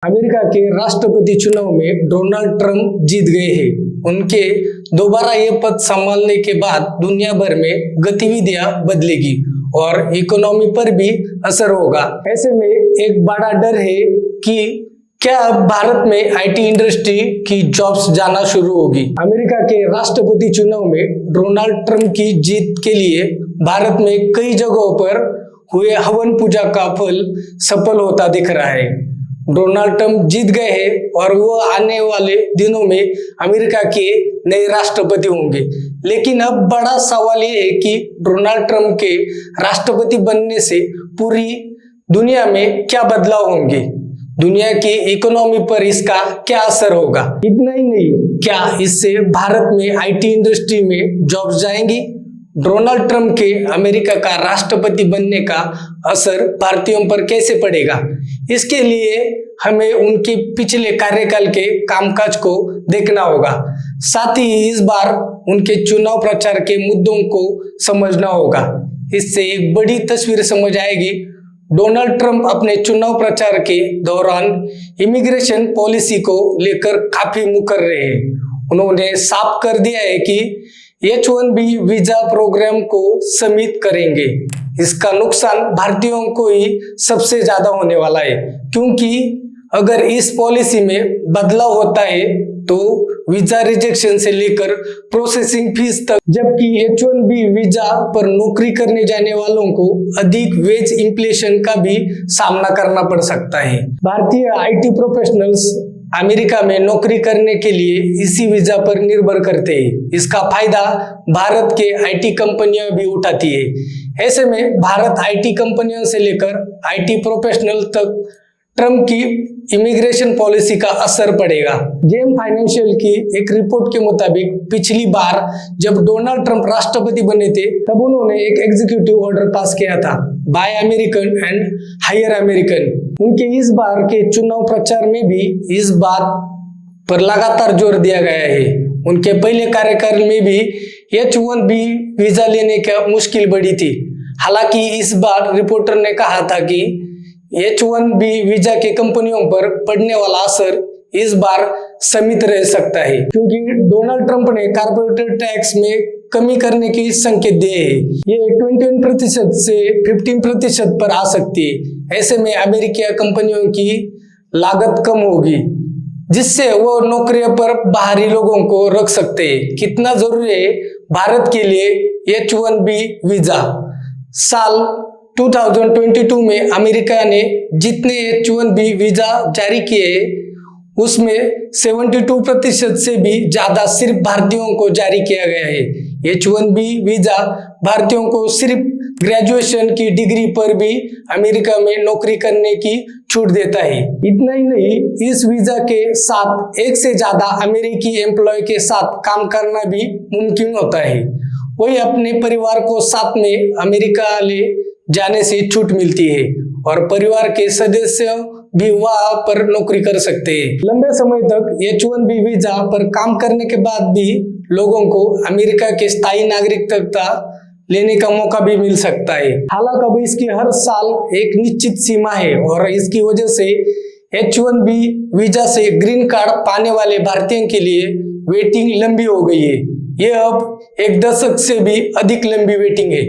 America के राष्ट्रपति चुनाव में डोनाल्ड ट्रंप जीत गए हैं। उनके दोबारा ये पद संभालने के बाद दुनिया भर में गतिविधियां बदलेगी और इकोनॉमी पर भी असर होगा। ऐसे में एक बड़ा डर है कि क्या अब भारत में आईटी इंडस्ट्री की जॉब्स जाना शुरू होगी। अमेरिका के राष्ट्रपति चुनाव में डोनाल्ड ट्रंप की जीत के लिए भारत में कई जगहों पर हुए हवन पूजा का फल सफल होता दिख रहा है। डोनाल्ड ट्रंप जीत गए हैं और वो आने वाले दिनों में अमेरिका के नए राष्ट्रपति होंगे। लेकिन अब बड़ा सवाल ये है कि डोनाल्ड ट्रंप के राष्ट्रपति बनने से पूरी दुनिया में क्या बदलाव होंगे, दुनिया की इकोनॉमी पर इसका क्या असर होगा। इतना ही नहीं, क्या इससे भारत में आईटी इंडस्ट्री में जॉब्स जाएंगी। डोनाल्ड ट्रंप के अमेरिका का राष्ट्रपति बनने का असर भारतीयों पर कैसे पड़ेगा, इसके लिए हमें उनके पिछले कार्यकाल के कामकाज को देखना होगा। साथ ही इस बार उनके चुनाव प्रचार के मुद्दों को समझना होगा। इससे एक बड़ी तस्वीर समझ आएगी। डोनाल्ड ट्रंप अपने चुनाव प्रचार के दौरान इमिग्रेशन पॉलिसी को लेकर काफी मुकर रहे हैं। उन्होंने साफ कर दिया है कि H-1B वीजा प्रोग्राम को सीमित करेंगे। इसका नुकसान भारतीयों को ही सबसे ज्यादा होने वाला है, क्योंकि अगर इस पॉलिसी में बदलाव होता है तो वीजा रिजेक्शन से लेकर प्रोसेसिंग फीस तक, जबकि H-1B वीजा पर नौकरी करने जाने वालों को अधिक वेज इन्फ्लेशन का भी सामना करना पड़ सकता है। भारतीय आईटी प्रोफेशनल्स अमेरिका में नौकरी करने के लिए इसी वीजा पर निर्भर करते हैं। इसका फायदा भारत के आईटी कंपनियां भी उठाती है। ऐसे में भारत आईटी कंपनियों से लेकर आईटी प्रोफेशनल तक ट्रंप की इमिग्रेशन पॉलिसी का असर पड़ेगा। जेम फाइनेंशियल की एक रिपोर्ट के मुताबिक पिछली बार जब डोनाल्ड ट्रंप राष्ट्रपति बने थे तब उन्होंने एक एग्जीक्यूटिव ऑर्डर पास किया था, by American and higher American. उनके इस बार के चुनाव प्रचार में भी इस बात पर लगातार जोर दिया गया है। उनके पहले कार्यकाल में भी H-1B वीजा लेने का मुश्किल बढ़ी थी। हालांकि इस बार रिपोर्टर ने कहा था कि H-1B वीजा के कंपनियों पर पड़ने वाला असर इस बार सीमित रह सकता है, क्योंकि डोनाल्ड ट्रंप ने कॉर्पोरेट टैक्स में कमी करने की संकेत दिए हैं। ये 21% से 15% पर आ सकती है। ऐसे में अमेरिकी कंपनियों की लागत कम होगी, जिससे वो नौकरियों पर बाहरी लोगों को रख सकते हैं। कितना जरूरी है भारत के लिए H-1B वीजा। साल 2022 में अमेरिका ने जितने H-1B वीजा जारी किए उसमें 72% से भी ज्यादा सिर्फ भारतीयों को जारी किया गया है। H-1B वीजा भारतीयों को सिर्फ ग्रेजुएशन की डिग्री पर भी अमेरिका में नौकरी करने की छूट देता है। इतना ही नहीं, इस वीजा के साथ एक से ज्यादा अमेरिकी एम्प्लॉय के साथ काम करना भी मुमकिन होता है। वही अपने परिवार को साथ में अमेरिका ले जाने से छूट मिलती है और परिवार के सदस्य भी वहां पर नौकरी कर सकते हैं। लंबे समय तक H-1B वीजा पर काम करने के बाद भी लोगों को अमेरिका के स्थायी नागरिकता लेने का मौका भी मिल सकता है। हालांकि अब इसकी हर साल एक निश्चित सीमा है और इसकी वजह से H-1B वीजा से ग्रीन कार्ड पाने वाले भारतीयों के लिए वेटिंग लंबी हो गई है। यह अब एक दशक से भी अधिक लंबी वेटिंग है।